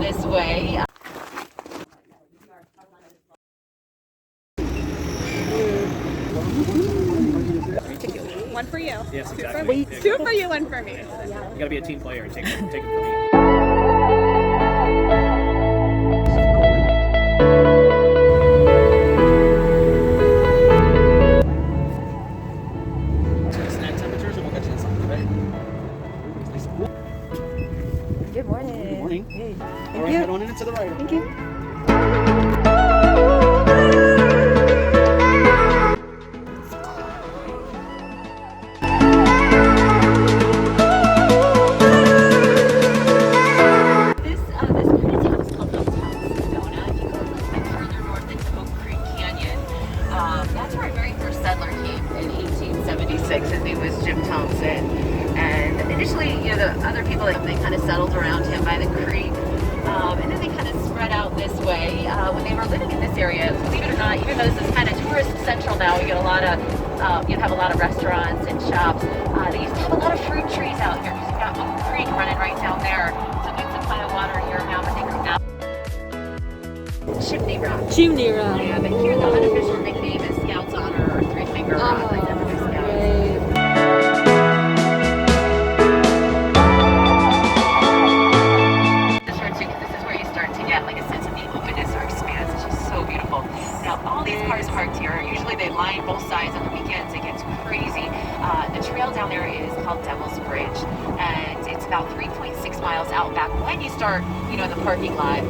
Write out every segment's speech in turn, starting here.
this way. One for you. Yes, Two exactly. for me. Two for you, one for me. You gotta be a team player and take it from me. Snack temperatures and we'll get you inside, right? Good morning. Good morning. Hey. All right, head on in to the right. Thank you. This part of town is called Uptown Sedona. If you go like further north into Oak Creek Canyon, that's where our very first settler came in 1876. His name was Jim Thompson. And initially, the other people, they kind of settled around him by the creek. And then they kind of spread out this way. When they were living in this area, believe it or not, even though this is kind of tourist central now, we get a lot of, you have a lot of restaurants and shops. They used to have a lot of fruit trees out here because you've got Oak Creek running right down there. So good supply of water here now, but they grew out. Chimney Rock. Chimney Rock. Yeah, but here the unofficial nickname is Scout's Honor or Three Finger Rock, like the other Scouts. Like a sense of the openness or expanse. It's just so beautiful. Now, all these cars parked here, usually they line both sides on the weekends. It gets crazy. The trail down there is called Devil's Bridge, and it's about 3.6 miles out back when you start, the parking lot.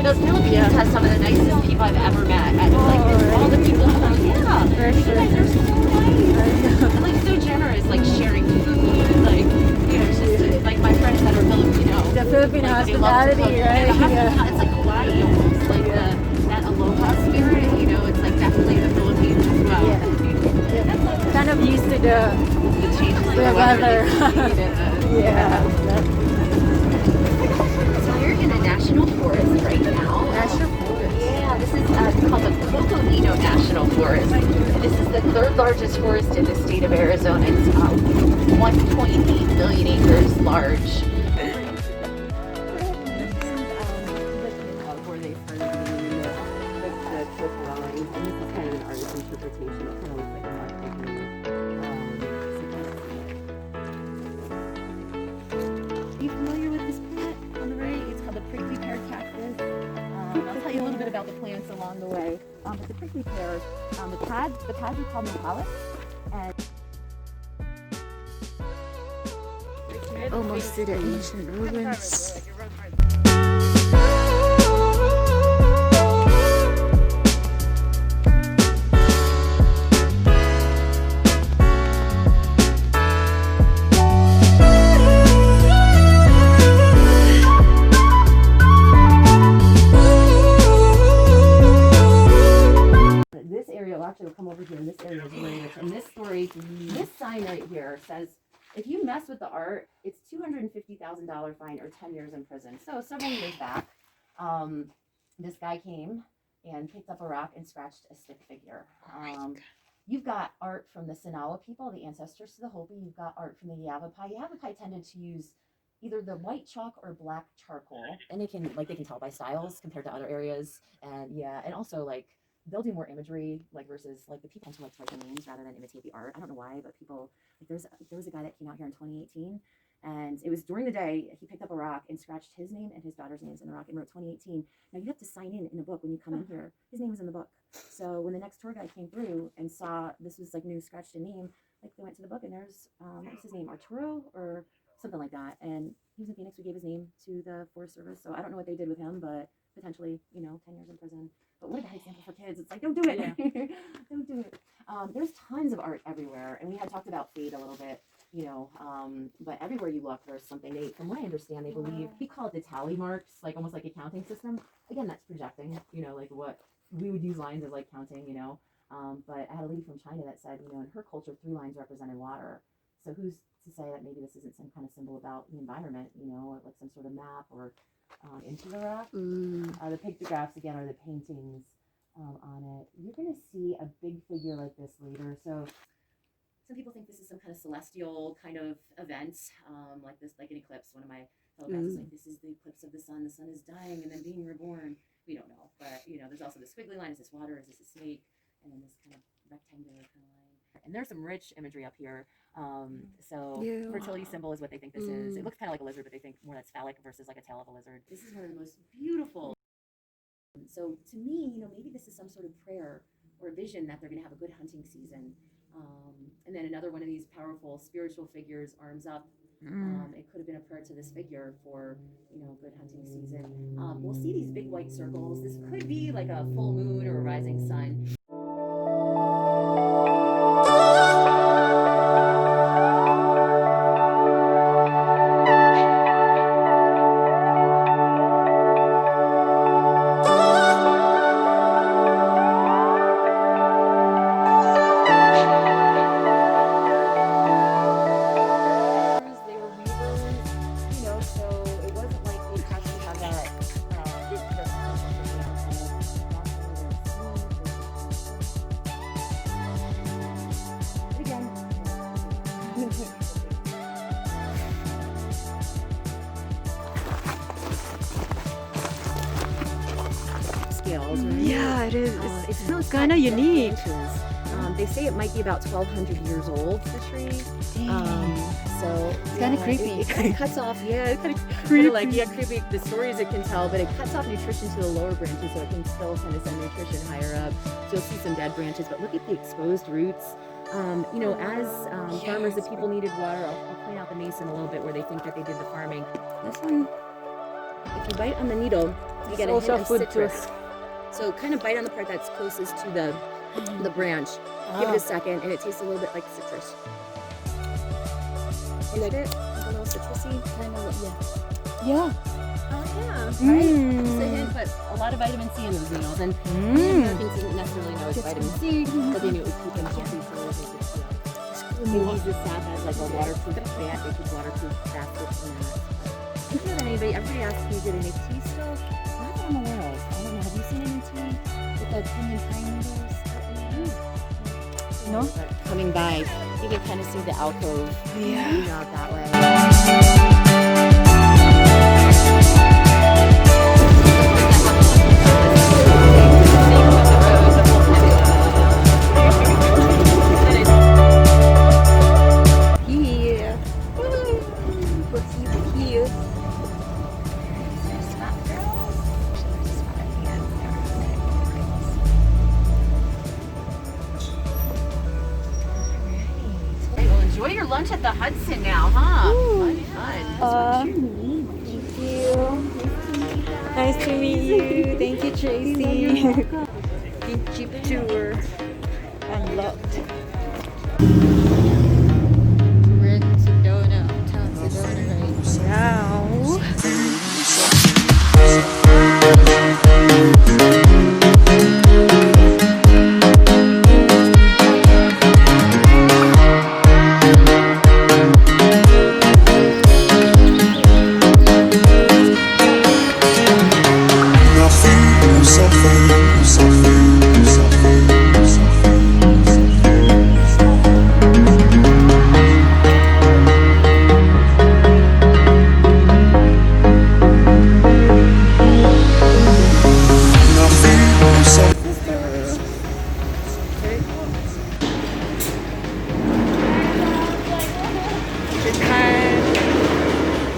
Philippines has some of the nicest people I've ever met. And all the people, you guys are so nice. And so generous, sharing food, just like my friends that are Filipino. The Filipino hospitality, right? Yeah. It's like Hawaii almost, that aloha spirit, it's definitely the Philippines as well. Yeah. Kind of used to the changes in the weather. Yeah. So we're in a national forest right now. National forest. Yeah, this is called the Coconino National Forest. And this is the third largest forest in the state of Arizona. It's 1.8 million acres large. Where they started doing the cliff drawings, and this is kind of an artist's interpretation. It kind of looks like a mark technique. Are you familiar with this plant on the right? It's called the prickly pear cactus. I'll tell you a little bit about the plants along the way. But the prickly pears, the pads are called nopales, and Almost to the ancient ruins. this area will actually come over here, and this area is really rich. And this story, this sign right here says, if you mess with the art, it's $250,000 fine or 10 years in prison. So several years back, this guy came and picked up a rock and scratched a stick figure. You've got art from the Sinawa people, the ancestors to the Hopi. You've got art from the Yavapai. Yavapai tended to use either the white chalk or black charcoal, and they can tell by styles compared to other areas. And yeah, and also they'll do more imagery versus the people tend to write their names rather than imitate the art. I don't know why, but people there was a guy that came out here in 2018, and it was during the day. He picked up a rock and scratched his name and his daughter's names in the rock and wrote 2018. Now you have to sign in a book when you come in here. His name was in the book. So when the next tour guide came through and saw this was new scratched a name, they went to the book and there's what was his name, Arturo or something like that. And he was in Phoenix. We gave his name to the Forest Service. So I don't know what they did with him, but potentially 10 years in prison. But what a bad example for kids. It's don't do it. Yeah. Don't do it. There's tons of art everywhere. And we had talked about fade a little bit. But everywhere you look, there's something. From what I understand, they believe we call it the tally marks, like almost like a counting system. Again, that's projecting. Like what we would use lines as like counting. But I had a lady from China that said, in her culture, 3 lines represented water. So who's to say that maybe this isn't some kind of symbol about the environment, or like some sort of map or into the rock. The pictographs again are the paintings on it. You're gonna see a big figure like this later. So some people think this is some kind of celestial kind of event, like an eclipse. One of my fellow guys was like, this is the eclipse of the sun. The sun is dying and then being reborn. We don't know, but there's also the squiggly line. Is this water? Is this a snake? And then this kind of rectangular kind of line. And there's some rich imagery up here. So fertility symbol is what they think this is. It looks kind of like a lizard, but they think more that's phallic versus like a tail of a lizard. This is one of the most beautiful. So to me, maybe this is some sort of prayer or vision that they're going to have a good hunting season. And then another one of these powerful spiritual figures, arms up. It could have been a prayer to this figure for, good hunting season. We'll see these big white circles. This could be like a full moon or a rising sun. Scales, right? Yeah, it is. It's kind of unique. They say it might be about 1,200 years old, the tree. So it's kind of creepy. It kind of cuts off. Yeah, it kind of creepy. Creepy. The stories it can tell, but it cuts off nutrition to the lower branches, so it can still kind of send nutrition higher up. So you'll see some dead branches, but look at the exposed roots. As farmers, the people needed water. I'll point out the mason a little bit where they think that they did the farming. This one, if you bite on the needle, you get a also hint of food citrus. So kind of bite on the part that's closest to the branch. Give it a second, and it tastes a little bit like citrus. Taste it? Like a little citrusy? Kind of, Yeah. Oh yeah. Right? Just a hint, but a lot of vitamin C in those needles. And Americans didn't necessarily know it's vitamin C, but they knew it would keep them healthy, so they use this sap as like a waterproof fat. They put waterproof baskets in that. Everybody asks me, did any tea still? Not that I'm aware of. I don't know. Have you seen any tea with the pinyon pine needles? No? But coming by, you can kind of see the alcove out that way. Enjoy your lunch at the Hudson now, huh? Fun. Thank you. Nice to meet you. Thank you, Tracy. Pink Jeep tour unlocked. We're in Sedona, uptown Sedona right now.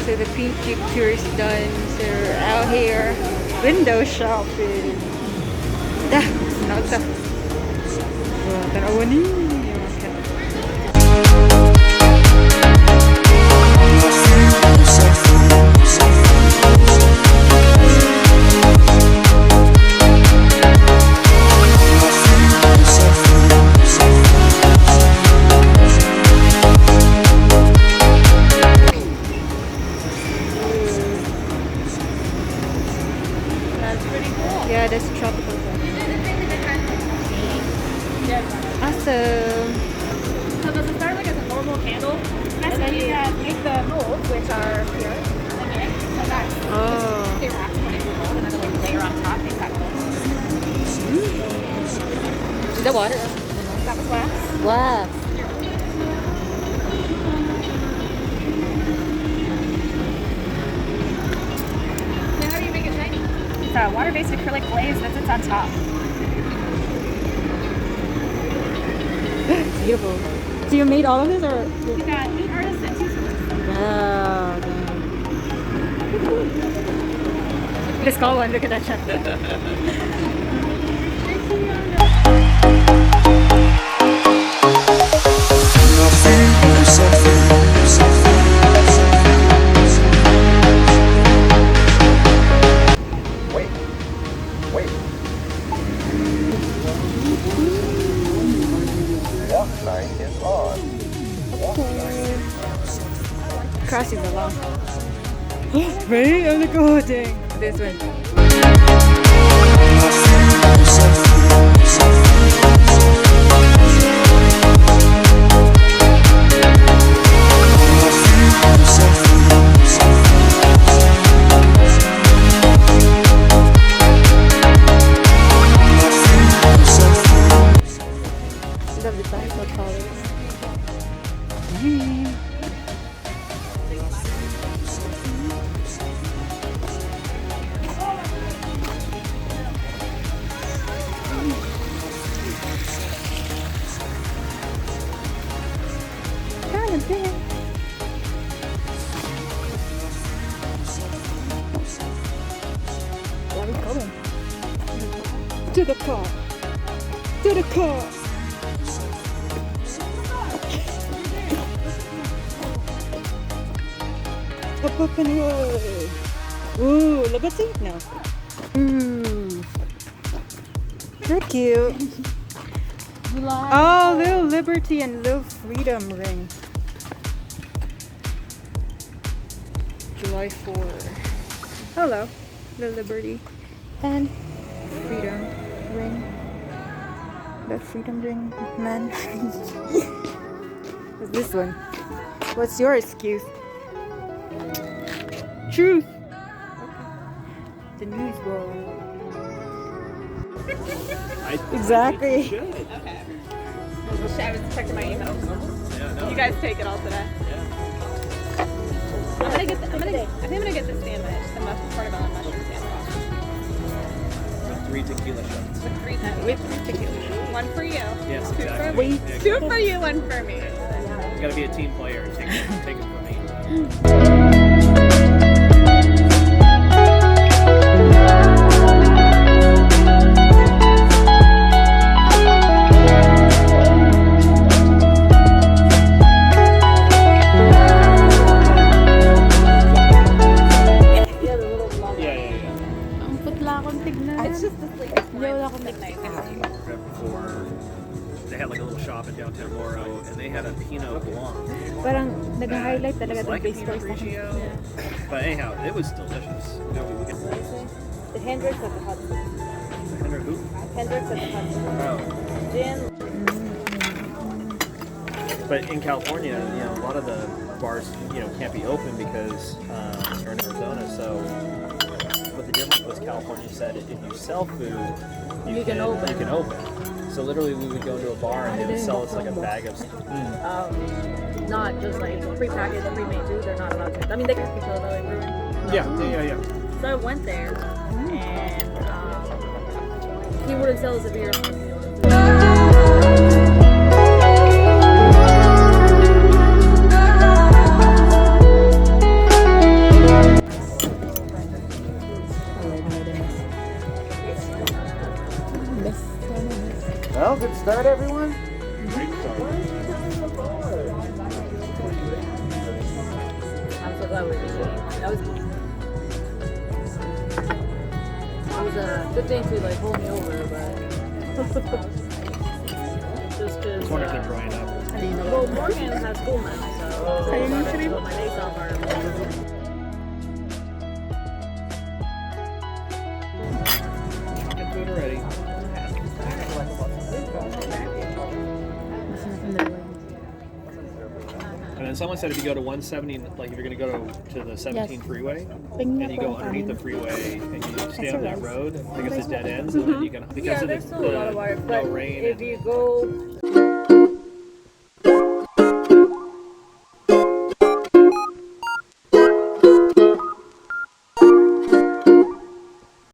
So the pink jeep tour is done. So we're out here window shopping. Dah, nak usah. Wah, tanawa ni. then you can make the molds, which are here. So that's Oh. they wrap when it's mold, and then a little layer on top. They cut The water. that was wax. Wow. Then how do you make it shiny? It's a water-based acrylic glaze that sits on top. Beautiful. So you made all of this, or? We got 8 artists and 2 swords. Wow. The skull one, look at that shot. Wait. Walk sign is on. Crossing the lawn. Ready? I'm the go thing. This one. Love the dinosaur colors. Kind of big. Where are we going? To the car. To the car. Up and away. Ooh, liberty? No. Ooh. They're cute. Oh, little liberty and little freedom ring. July 4. Hello, little liberty and freedom ring. The freedom ring, man. What's this one? What's your excuse? Truth. The news world. Exactly. I should. I was checking my emails. Yeah, no. You guys take it all today. Yeah. I think I'm gonna get the sandwich, the portobello mushroom sandwich. With 3 tequila shots. With tequila. One for you. Yes, Two exactly. for me. Yeah, Two for you, one for me. You gotta be a team player and take it from me. It's just this like Right before they had like a little shop in downtown Loro, and they had a Pinot Blanc. Parang nag-highlight talaga It's ng like a base Pinot price na. Grigio. But anyhow, it was delicious. You know, we get The Hendrix at the Hudson. Henry who? Hendrix at the Hudson. Oh. Gin. But in California, you know, a lot of the bars, you know, can't be open because you're in Arizona. So, but the difference was California said if you sell food, you can open. You can open. So literally, we would go into a bar and they would sell us like a bag of. Not just like pre-packaged and pre-made too. They're not allowed to. I mean, they can speak to like brewing. Yeah. So I went there, and he wouldn't sell us a beer. Well, good start, everyone. I'm so glad we did it. That was. It was a good thing to like hold me over, but just because. Just wonder if they're drying up. Well, Morgan has school now, so my days off are. Get food already. And then someone said if you go to 170, like if you're going to go to the 17 freeway, and you go underneath the freeway and you stay on that road, I guess it dead ends, and then you can because Yeah, of there's the, still a lot of water, no but rain. if you go